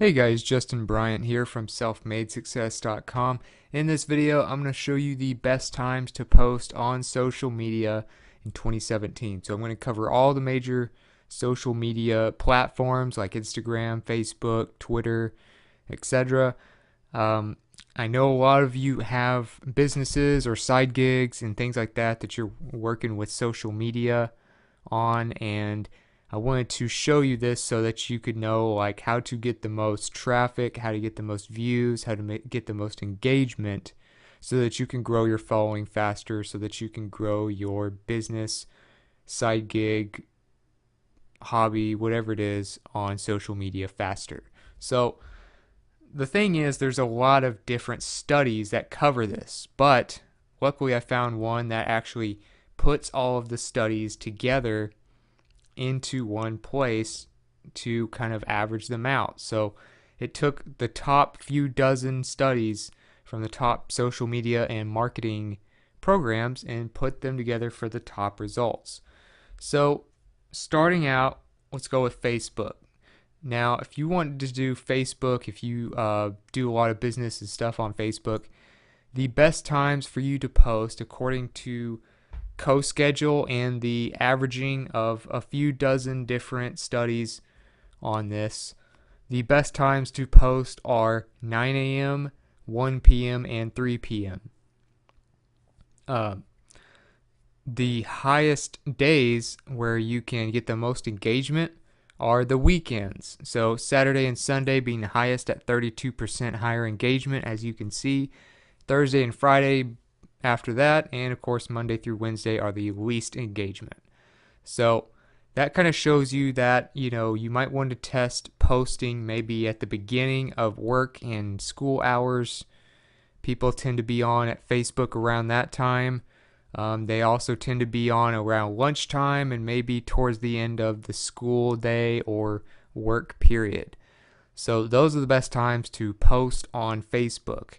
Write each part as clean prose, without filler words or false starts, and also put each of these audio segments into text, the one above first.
Hey guys, Justin Bryant here from selfmadesuccess.com. In this video, I'm going to show you the best times to post on social media in 2017. So I'm going to cover all the major social media platforms like Instagram, Facebook, Twitter, etc. I know a lot of you have businesses or side gigs and things like that you're working with social media on, and I wanted to show you this so that you could know like how to get the most traffic, how to get the most views, how to get the most engagement so that you can grow your following faster, so that you can grow your business, side gig, hobby, whatever it is on social media faster. So the thing is, there's a lot of different studies that cover this, but luckily I found one that actually puts all of the studies together into one place to kind of average them out. So it took the top few dozen studies from the top social media and marketing programs and put them together for the top results. So starting out, let's go with Facebook. Now, if you want to do Facebook, if you do a lot of business and stuff on Facebook, the best times for you to post, according to CoSchedule and the averaging of a few dozen different studies on this, the best times to post are 9 a.m., 1 p.m., and 3 p.m. The highest days where you can get the most engagement are the weekends. So Saturday and Sunday being the highest at 32% higher engagement, as you can see. Thursday and Friday after that, and of course Monday through Wednesday are the least engagement. So that kind of shows you that, you might want to test posting maybe at the beginning of work and school hours. People tend to be on at Facebook around that time. They also tend to be on around lunchtime and maybe towards the end of the school day or work period. So those are the best times to post on Facebook.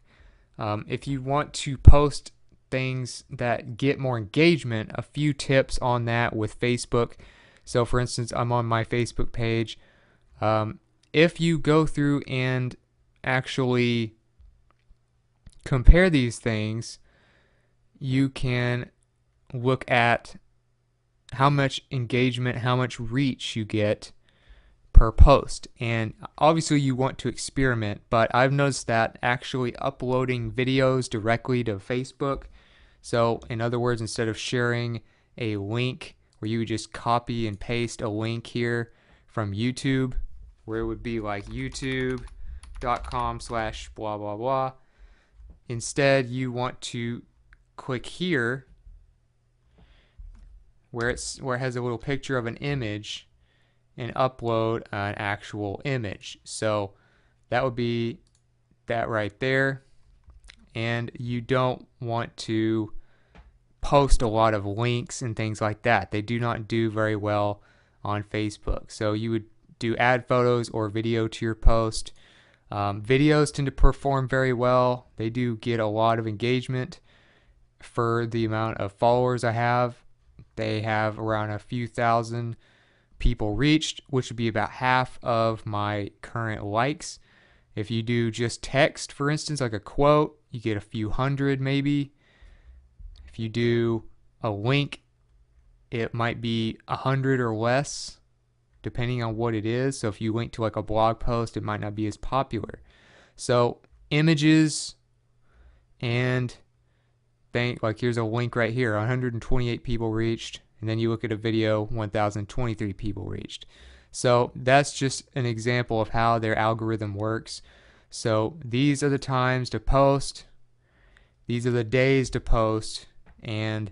If you want to post things that get more engagement, a few tips on that with Facebook. So for instance, I'm on my Facebook page. If you go through and actually compare these things, you can look at how much engagement, how much reach you get per post. And obviously you want to experiment, but I've noticed that actually uploading videos directly to Facebook, so in other words, instead of sharing a link where you would just copy and paste a link here from YouTube, where it would be like youtube.com/ blah blah blah, instead you want to click here where it has a little picture of an image and upload an actual image. So that would be that right there. And you don't want to post a lot of links and things like that. They do not do very well on Facebook. So you would do add photos or video to your post. Videos tend to perform very well. They do get a lot of engagement for the amount of followers I have. They have around a few thousand people reached, which would be about half of my current likes. If you do just text, for instance, like a quote, you get a few hundred maybe. If you do a link, it might be 100 or less, depending on what it is. So if you link to like a blog post, it might not be as popular. So images and like here's a link right here, 128 people reached, and then you look at a video, 1,023 people reached. So that's just an example of how their algorithm works. So these are the times to post, these are the days to post, and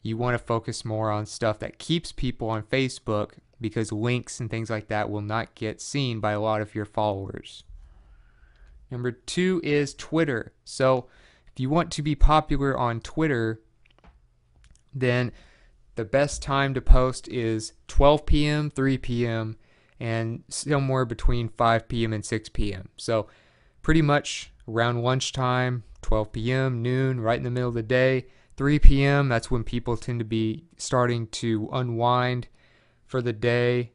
you want to focus more on stuff that keeps people on Facebook, because links and things like that will not get seen by a lot of your followers. Number 2 is Twitter. So if you want to be popular on Twitter, then the best time to post is 12 p.m., 3 p.m., and somewhere between 5 p.m. and 6 p.m. So pretty much around lunchtime, 12 p.m., noon, right in the middle of the day. 3 p.m., that's when people tend to be starting to unwind for the day,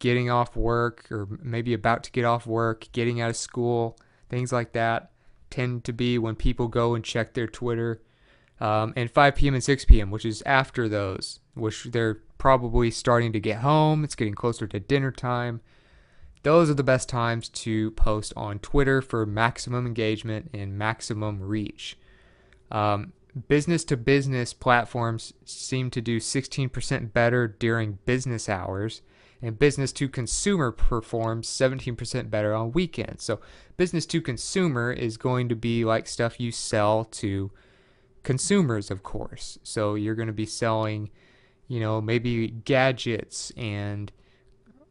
getting off work or maybe about to get off work, getting out of school, things like that tend to be when people go and check their Twitter. And 5 p.m. and 6 p.m., which is after those, which they're probably starting to get home. It's getting closer to dinner time. Those are the best times to post on Twitter for maximum engagement and maximum reach. Business to business platforms seem to do 16% better during business hours, and business to consumer performs 17% better on weekends. So business to consumer is going to be like stuff you sell to consumers, of course. So you're going to be selling, maybe gadgets and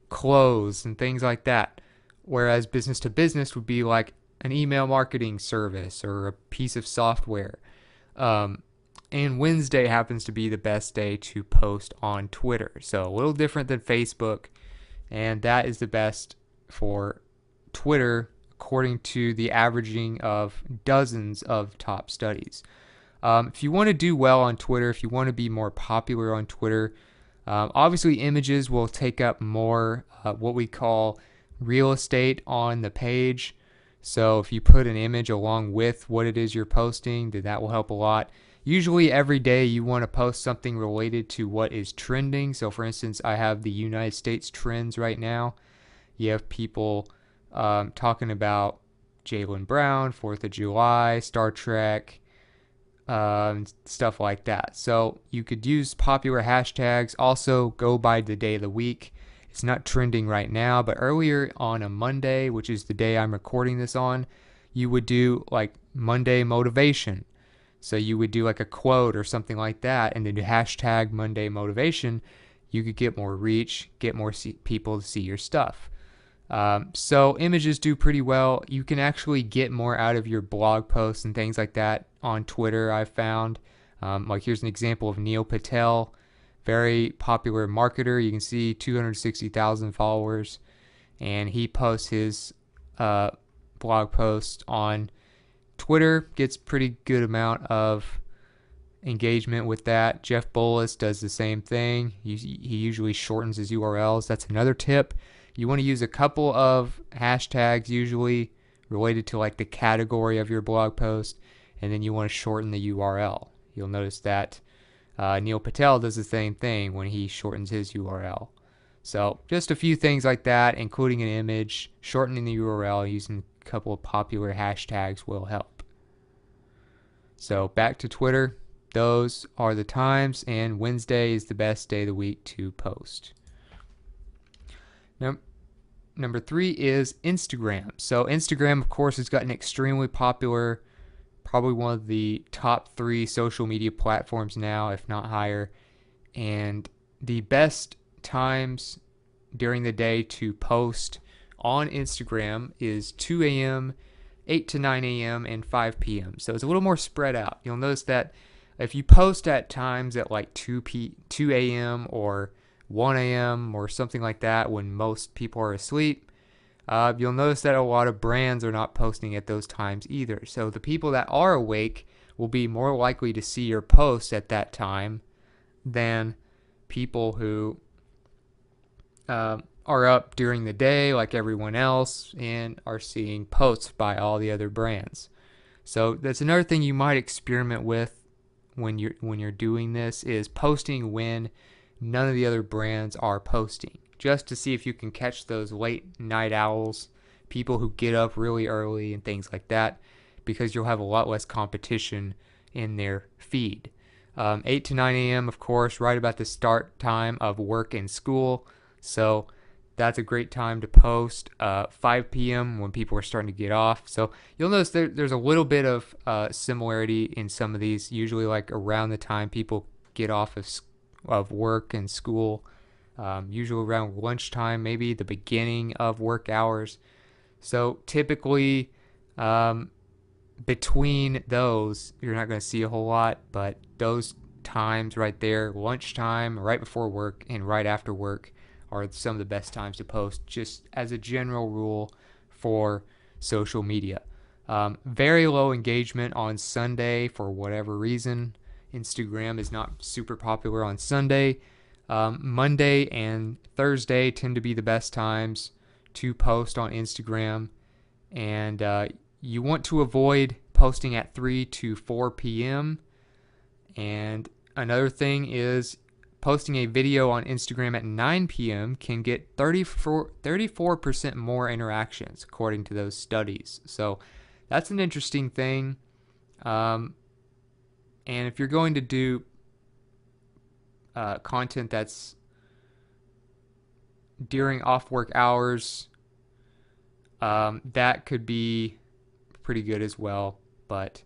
clothes and things like that. Whereas business to business would be like an email marketing service or a piece of software. And Wednesday happens to be the best day to post on Twitter. So a little different than Facebook. And that is the best for Twitter according to the averaging of dozens of top studies. If you want to do well on Twitter, if you want to be more popular on Twitter, obviously images will take up more what we call real estate on the page. So if you put an image along with what it is you're posting, then that will help a lot. Usually every day you want to post something related to what is trending. So for instance, I have the United States trends right now. You have people talking about Jaylen Brown, 4th of July, Star Trek, stuff like that. So you could use popular hashtags. Also go by the day of the week. It's not trending right now, but earlier on a Monday, which is the day I'm recording this on, you would do like Monday motivation. So you would do like a quote or something like that, and then do hashtag Monday motivation. You could get more reach, get more people to see your stuff. So images do pretty well. You can actually get more out of your blog posts and things like that on Twitter, I've found. Like here's an example of Neil Patel, very popular marketer. You can see 260,000 followers, and he posts his blog post on Twitter, gets pretty good amount of engagement with that. Jeff Bullis does the same thing. He usually shortens his URLs. That's another tip. You want to use a couple of hashtags usually related to like the category of your blog post, and then you want to shorten the URL. You'll notice that Neil Patel does the same thing when he shortens his URL. So just a few things like that, including an image, shortening the URL using a couple of popular hashtags will help. So back to Twitter. Those are the times, and Wednesday is the best day of the week to post. Now, number 3 is Instagram. So Instagram, of course, has gotten extremely popular, probably one of the top 3 social media platforms now, if not higher. And the best times during the day to post on Instagram is 2 a.m., 8 to 9 a.m., and 5 p.m. So it's a little more spread out. You'll notice that if you post at times at like 2 a.m. or 1 a.m. or something like that when most people are asleep, you'll notice that a lot of brands are not posting at those times either. So the people that are awake will be more likely to see your post at that time than people who are up during the day like everyone else and are seeing posts by all the other brands. So that's another thing you might experiment with when you're doing this, is posting when none of the other brands are posting, just to see if you can catch those late night owls, people who get up really early and things like that, because you'll have a lot less competition in their feed. 8 to 9 a.m., of course, right about the start time of work and school. So that's a great time to post. 5 p.m. when people are starting to get off. So you'll notice there's a little bit of similarity in some of these, usually like around the time people get off of work and school, usually around lunchtime, maybe the beginning of work hours. So typically between those, you're not going to see a whole lot, but those times right there, lunchtime, right before work, and right after work, are some of the best times to post, just as a general rule for social media. Very low engagement on Sunday for whatever reason. Instagram is not super popular on Sunday. Monday and Thursday tend to be the best times to post on Instagram, and you want to avoid posting at 3 to 4 p.m. And another thing is posting a video on Instagram at 9 p.m. can get 34% more interactions, according to those studies. So that's an interesting thing. And if you're going to do content that's during off work hours, that could be pretty good as well. But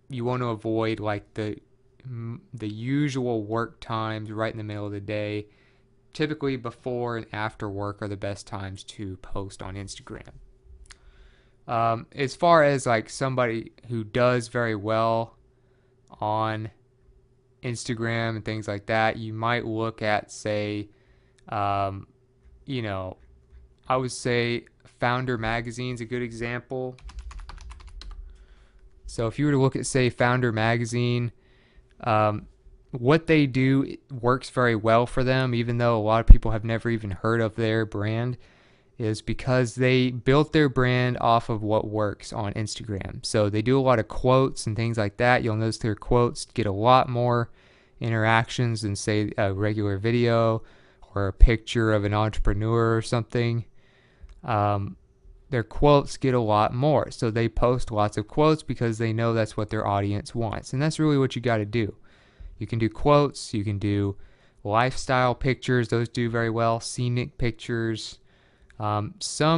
you want to avoid like the usual work times right in the middle of the day. Typically before and after work are the best times to post on Instagram. As far as like somebody who does very well on Instagram and things like that, you might look at, say, I would say Founder Magazine's a good example. So if you were to look at, say, Founder Magazine, what they do works very well for them, even though a lot of people have never even heard of their brand, is because they built their brand off of what works on Instagram. So they do a lot of quotes and things like that. You'll notice their quotes get a lot more interactions than, say, a regular video or a picture of an entrepreneur or something. Their quotes get a lot more. So they post lots of quotes because they know that's what their audience wants. And that's really what you got to do. You can do quotes. You can do lifestyle pictures. Those do very well. Scenic pictures. Some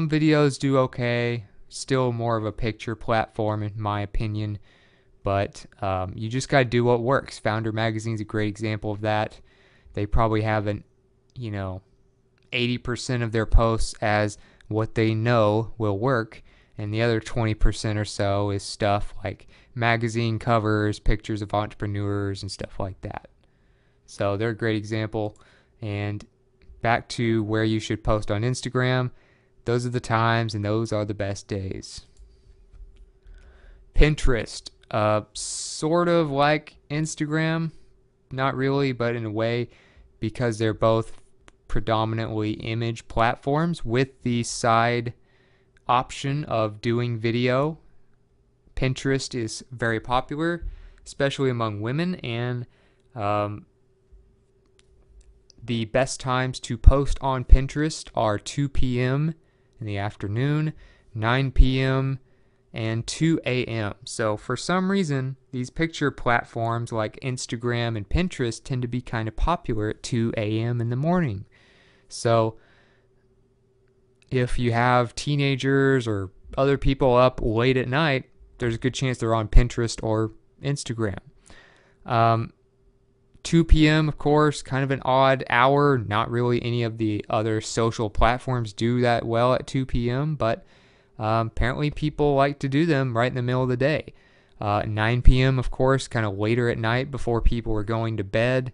videos do okay. Still more of a picture platform in my opinion. But you just got to do what works. Founder Magazine's a great example of that. They probably have 80% of their posts as what they know will work, and the other 20% or so is stuff like magazine covers, pictures of entrepreneurs, and stuff like that. So they're a great example. And back to where you should post on Instagram, those are the times and those are the best days. Pinterest, sort of like Instagram, not really, but in a way, because they're both predominantly image platforms with the side option of doing video. Pinterest is very popular, especially among women, and the best times to post on Pinterest are 2 p.m. in the afternoon, 9 p.m., and 2 a.m. So for some reason, these picture platforms like Instagram and Pinterest tend to be kind of popular at 2 a.m. in the morning. So if you have teenagers or other people up late at night, there's a good chance they're on Pinterest or Instagram. 2 p.m., of course, kind of an odd hour. Not really any of the other social platforms do that well at 2 p.m., but apparently people like to do them right in the middle of the day. 9 p.m., of course, kind of later at night before people are going to bed.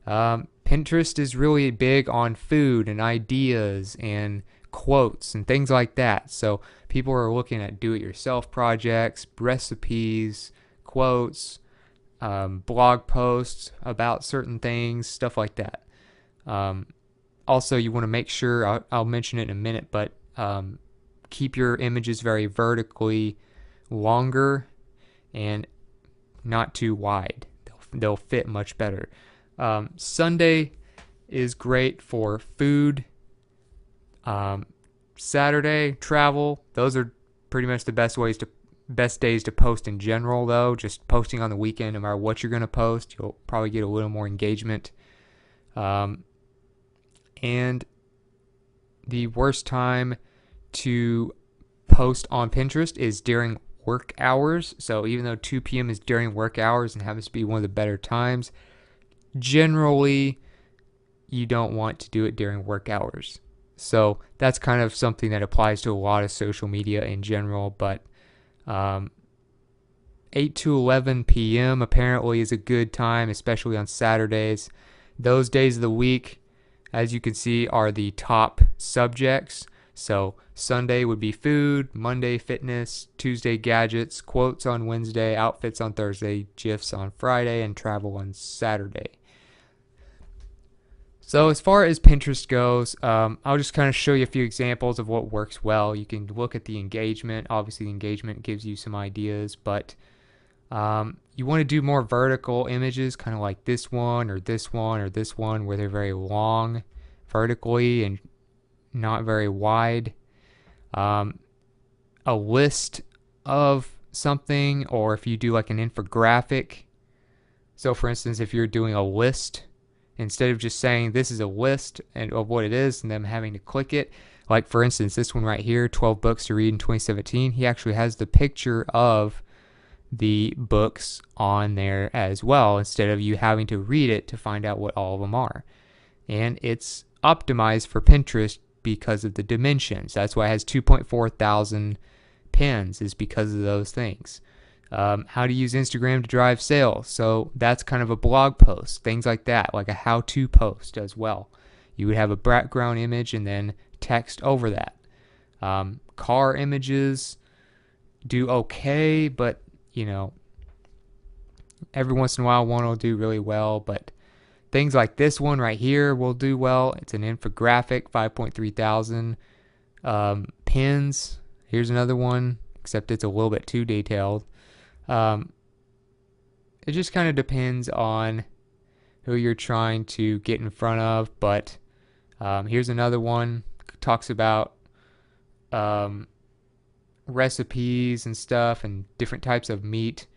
Pinterest is really big on food and ideas and quotes and things like that. So people are looking at do-it-yourself projects, recipes, quotes, blog posts about certain things, stuff like that. Also, you want to make sure, I'll mention it in a minute, but keep your images very vertically longer and not too wide. They'll fit much better. Sunday is great for food. Saturday, travel. Those are pretty much the best days to post in general, though. Just posting on the weekend, no matter what you're going to post, you'll probably get a little more engagement. And the worst time to post on Pinterest is during work hours. So even though 2 p.m. is during work hours and happens to be one of the better times, generally you don't want to do it during work hours. So that's kind of something that applies to a lot of social media in general, but 8 to 11 p.m. apparently is a good time, especially on Saturdays. Those days of the week, as you can see, are the top subjects. So Sunday would be food, Monday fitness, Tuesday gadgets, quotes on Wednesday, outfits on Thursday, GIFs on Friday, and travel on Saturday. So as far as Pinterest goes, I'll just kind of show you a few examples of what works well. You can look at the engagement. Obviously, the engagement gives you some ideas, but you want to do more vertical images, kind of like this one or this one or this one, where they're very long vertically and not very wide. A list of something, or if you do like an infographic. So for instance, if you're doing a list, instead of just saying this is a list and of what it is and them having to click it, like for instance this one right here, 12 books to read in 2017, he actually has the picture of the books on there as well, instead of you having to read it to find out what all of them are. And it's optimized for Pinterest because of the dimensions. That's why it has 2.4 thousand pins, is because of those things. How to use Instagram to drive sales. So that's kind of a blog post, things like that, like a how-to post as well. You would have a background image and then text over that. Car images do okay, but you know, every once in a while one will do really well, but things like this one right here will do well. It's an infographic, 5.3 thousand pins. Here's another one, except it's a little bit too detailed. It just kind of depends on who you're trying to get in front of, but here's another one. Talks about recipes and stuff and different types of meat.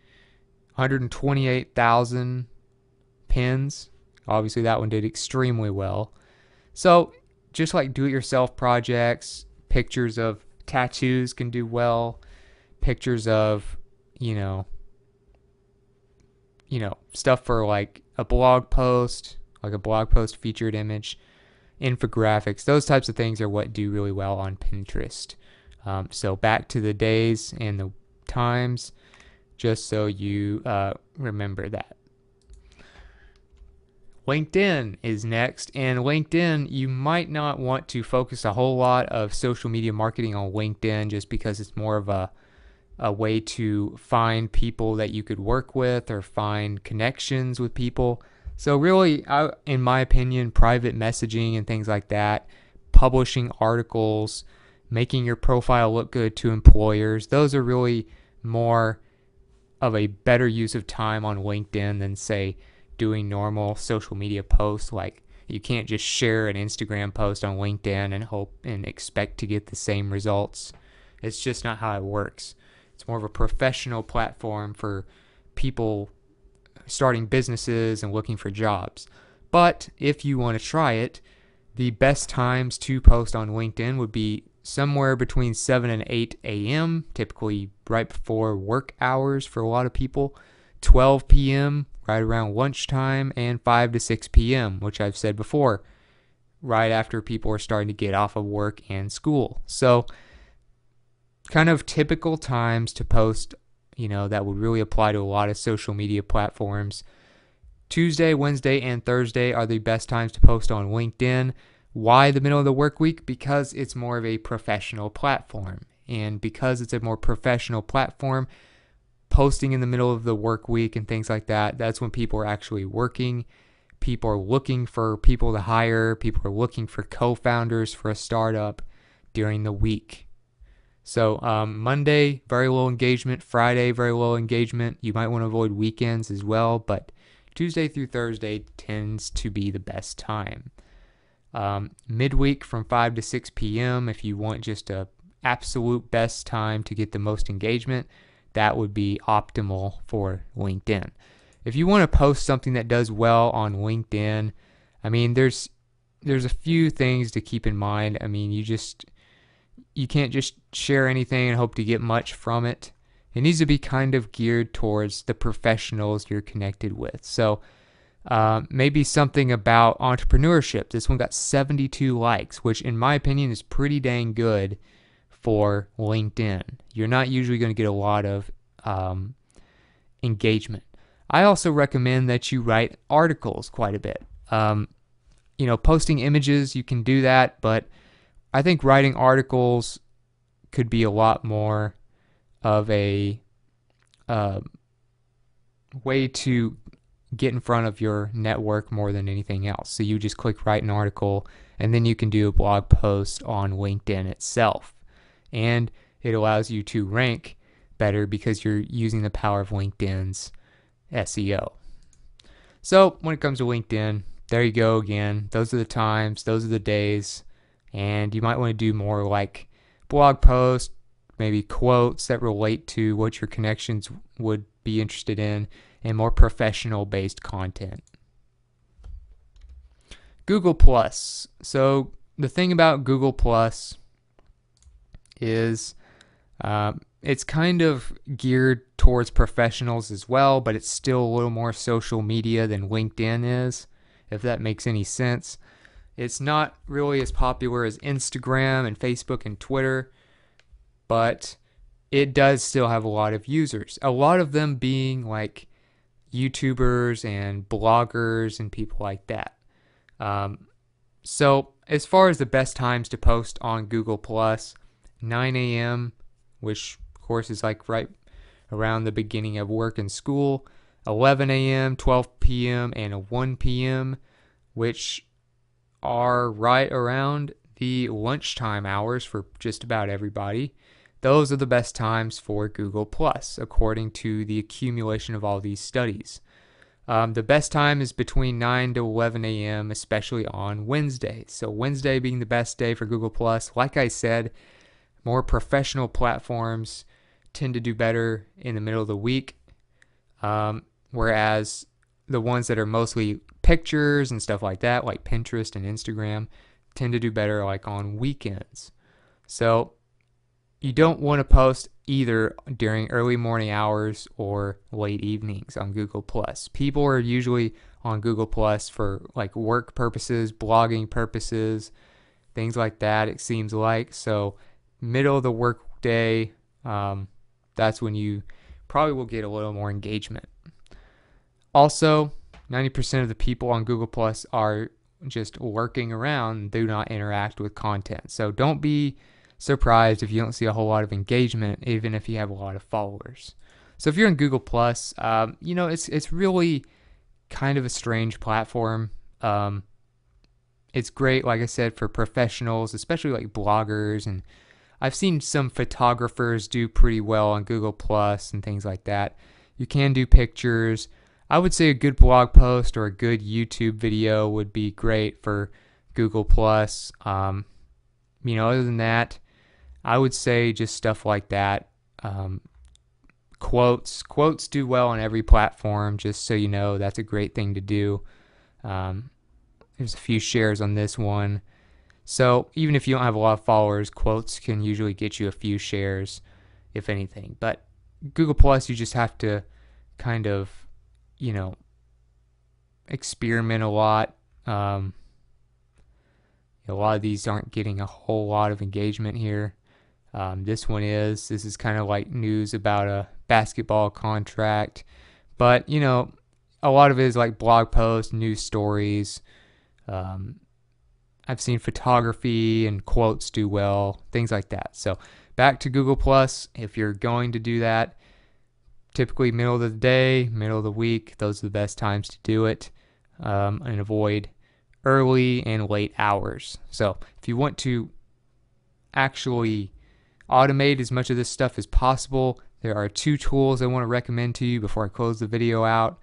128,000 pins. Obviously that one did extremely well. So just like do-it-yourself projects, pictures of tattoos can do well. Pictures of you know, stuff for like a blog post featured image, infographics, those types of things are what do really well on Pinterest. So back to the days and the times, just so you remember that. LinkedIn is next, and LinkedIn, you might not want to focus a whole lot of social media marketing on LinkedIn just because it's more of a way to find people that you could work with or find connections with people. So really, in my opinion, private messaging and things like that, publishing articles, making your profile look good to employers, those are really more of a better use of time on LinkedIn than, say, doing normal social media posts. Like, you can't just share an Instagram post on LinkedIn and hope and expect to get the same results. It's just not how it works. It's more of a professional platform for people starting businesses and looking for jobs. But if you want to try it, the best times to post on LinkedIn would be somewhere between 7 and 8 a.m., typically right before work hours for a lot of people, 12 p.m., right around lunchtime, and 5 to 6 p.m., which I've said before, right after people are starting to get off of work and school. So kind of typical times to post, that would really apply to a lot of social media platforms. Tuesday, Wednesday, and Thursday are the best times to post on LinkedIn. Why the middle of the work week? Because it's more of a professional platform. And because it's a more professional platform, posting in the middle of the work week and things like that, that's when people are actually working. People are looking for people to hire. People are looking for co-founders for a startup during the week. So Monday, very low engagement. Friday, very low engagement. You might want to avoid weekends as well, but Tuesday through Thursday tends to be the best time. Midweek from 5 to 6 p.m. if you want just a absolute best time to get the most engagement, that would be optimal for LinkedIn. If you want to post something that does well on LinkedIn, there's a few things to keep in mind. You can't just share anything and hope to get much from it. It needs to be kind of geared towards the professionals you're connected with. So maybe something about entrepreneurship. This one got 72 likes, which in my opinion is pretty dang good for LinkedIn. You're not usually going to get a lot of engagement. I also recommend that you write articles quite a bit. Posting images, you can do that, but I think writing articles could be a lot more of a way to get in front of your network more than anything else. So you just click write an article, and then you can do a blog post on LinkedIn itself. And it allows you to rank better because you're using the power of LinkedIn's SEO. So when it comes to LinkedIn, there you go again. Those are the times, those are the days, and you might want to do more like blog posts, maybe quotes that relate to what your connections would be interested in, and more professional based content. Google Plus. So the thing about Google Plus is it's kind of geared towards professionals as well, but it's still a little more social media than LinkedIn is, if that makes any sense. It's not really as popular as Instagram and Facebook and Twitter, but it does still have a lot of users. A lot of them being like YouTubers and bloggers and people like that. So as far as the best times to post on Google Plus, 9 a.m., which of course is like right around the beginning of work and school, 11 a.m., 12 p.m., and 1 p.m., which are right around the lunchtime hours for just about everybody. Those are the best times for Google Plus, according to the accumulation of all these studies. The best time is between 9 to 11 a.m., especially on Wednesday. So Wednesday being the best day for Google Plus. Like I said, more professional platforms tend to do better in the middle of the week, whereas the ones that are mostly pictures and stuff like that, like Pinterest and Instagram, tend to do better like on weekends. So you don't want to post either during early morning hours or late evenings on Google Plus. People are usually on Google Plus for like work purposes, blogging purposes, things like that, it seems like. So middle of the work day, that's when you probably will get a little more engagement. Also, 90% of the people on Google Plus are just lurking around and do not interact with content. So don't be surprised if you don't see a whole lot of engagement, even if you have a lot of followers. So if you're on Google Plus, it's really kind of a strange platform. It's great, like I said, for professionals, especially like bloggers, and I've seen some photographers do pretty well on Google Plus and things like that. You can do pictures. I would say a good blog post or a good YouTube video would be great for Google Plus. Other than that, I would say just stuff like that. Quotes do well on every platform, just so you know. That's a great thing to do. There's a few shares on this one. So even if you don't have a lot of followers, quotes can usually get you a few shares, if anything. But Google Plus, you just have to kind of, experiment a lot. A lot of these aren't getting a whole lot of engagement here. This is kind of like news about a basketball contract, but a lot of it is like blog posts, news stories. I've seen photography and quotes do well, things like that. So back to Google Plus, if you're going to do that, typically middle of the day, middle of the week, those are the best times to do it, and avoid early and late hours. So if you want to actually automate as much of this stuff as possible, there are 2 tools I want to recommend to you before I close the video out.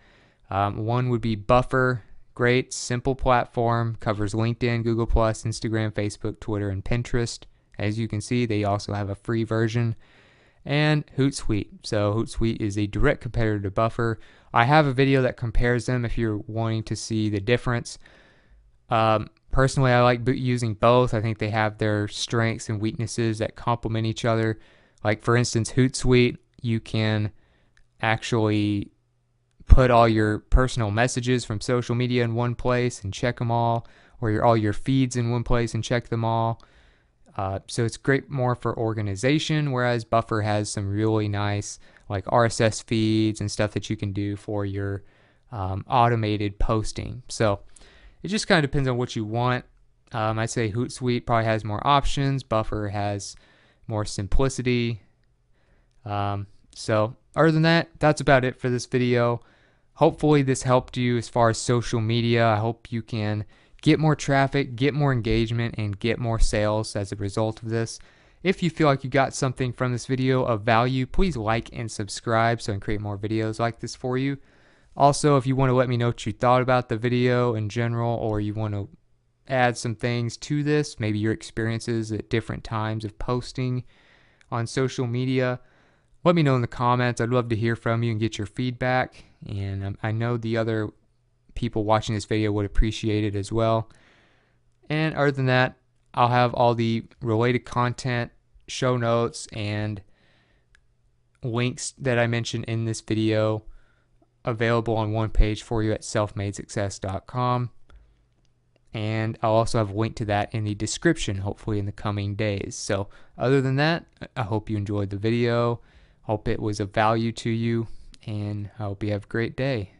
One would be Buffer. Great, simple platform, covers LinkedIn, Google+, Instagram, Facebook, Twitter, and Pinterest. As you can see, they also have a free version. And Hootsuite. So Hootsuite is a direct competitor to Buffer. I have a video that compares them if you're wanting to see the difference. Personally, I like using both. I think they have their strengths and weaknesses that complement each other. Like for instance, Hootsuite, you can actually put all your personal messages from social media in one place and check them all, or all your feeds in one place and check them all. So it's great more for organization, whereas Buffer has some really nice like RSS feeds and stuff that you can do for your automated posting. So it just kind of depends on what you want. I'd say Hootsuite probably has more options. Buffer has more simplicity. So other than that, that's about it for this video. Hopefully this helped you as far as social media. I hope you can get more traffic, get more engagement, and get more sales as a result of this. If you feel like you got something from this video of value, please like and subscribe so I can create more videos like this for you. Also, if you want to let me know what you thought about the video in general, or you want to add some things to this, maybe your experiences at different times of posting on social media, let me know in the comments. I'd love to hear from you and get your feedback. And I know the other people watching this video would appreciate it as well. And other than that, I'll have all the related content, show notes, and links that I mentioned in this video available on one page for you at selfmadesuccess.com. And I'll also have a link to that in the description, hopefully in the coming days. So other than that, I hope you enjoyed the video. Hope it was of value to you, and I hope you have a great day.